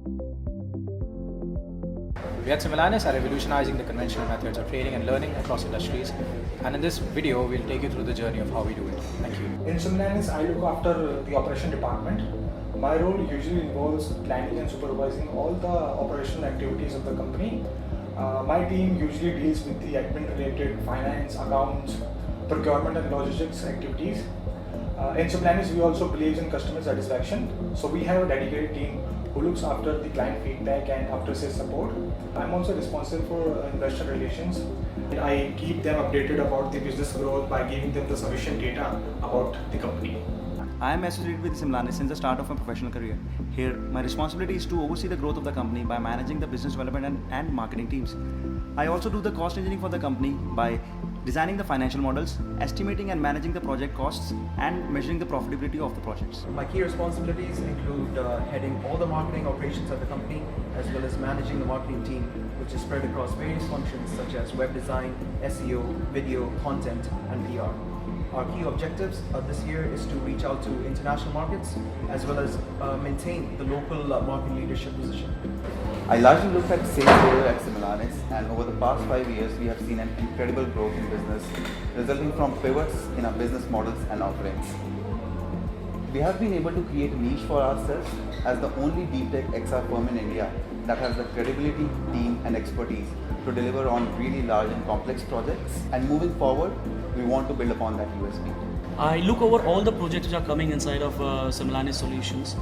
We at Simulanis are revolutionizing the conventional methods of training and learning across industries, and in this video we'll take you through the journey of how we do it. Thank you. In Simulanis, I look after the operation department. My role usually involves planning and supervising all the operational activities of the company. My team usually deals with the admin-related finance, accounts, procurement and logistics activities. In Simulanis, we also believe in customer satisfaction. So we have a dedicated team who looks after the client feedback and after-sales support. I'm also responsible for investor relations. I keep them updated about the business growth by giving them the sufficient data about the company. I am associated with Simulanis since the start of my professional career. Here, my responsibility is to oversee the growth of the company by managing the business development and marketing teams. I also do the cost engineering for the company by designing the financial models, estimating and managing the project costs, and measuring the profitability of the projects. My key responsibilities include heading all the marketing operations at the company, as well as managing the marketing team, which is spread across various functions such as web design, SEO, video, content, and PR. Our key objectives this year is to reach out to international markets, as well as maintain the local market leadership position. I largely look at sales area at Simulanis, and over the past 5 years, we have seen an incredible growth in business, resulting from pivots in our business models and offerings. We have been able to create a niche for ourselves as the only deep tech XR firm in India that has the credibility, team, and expertise to deliver on really large and complex projects. And moving forward, we want to build upon that USP. I look over all the projects which are coming inside of Simulanis Solutions.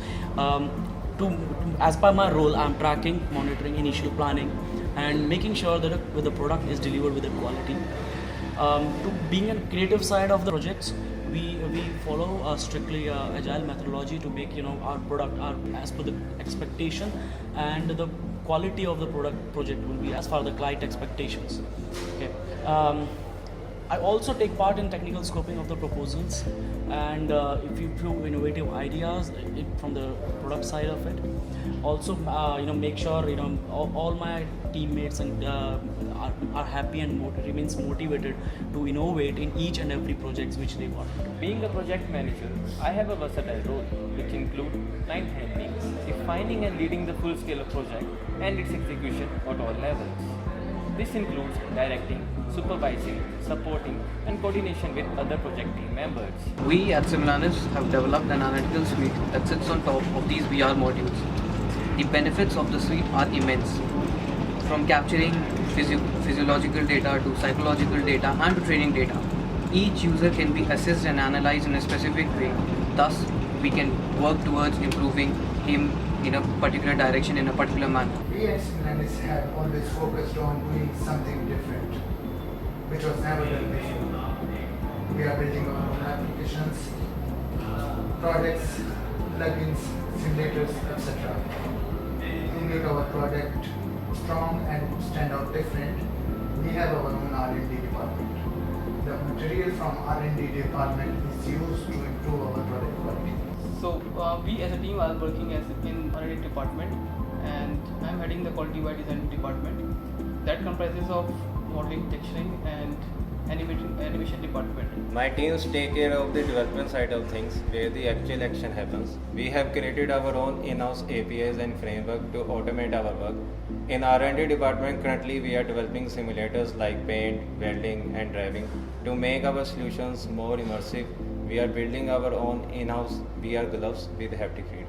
As per my role, I'm tracking, monitoring, initial planning, and making sure that the product is delivered with the quality. To being a creative side of the projects, we follow a strictly agile methodology to make our product as per the expectation, and the quality of the project will be as far as the client expectations. Okay. I also take part in technical scoping of the proposals, and if you prove innovative ideas from the product side of it, also make sure all my teammates and are happy and remains motivated to innovate in each and every projects which they want. Being a project manager, I have a versatile role which include client handling, defining and leading the full scale of project and its execution at all levels. This includes directing, supervising, supporting, and coordination with other project team members. We at Simulanis have developed an analytical suite that sits on top of these VR modules. The benefits of the suite are immense, from capturing physiological data to psychological data and to training data. Each user can be assessed and analyzed in a specific way. Thus, we can work towards improving him in a particular direction in a particular manner. We at Simulanis have always focused on doing something different, which was never done before. We are building our own applications, products, plugins, simulators, etc. To make our product strong and stand out different, we have our own R&D department. The material from R&D department is used to improve our product quality. So we as a team are working in R&D department, and I'm heading the quality by design department that comprises of modeling, texturing, and animation department. My teams take care of the development side of things where the actual action happens. We have created our own in-house APIs and framework to automate our work. In R&D department, currently we are developing simulators like paint, welding, and driving. To make our solutions more immersive, we are building our own in-house VR gloves with haptic feedback.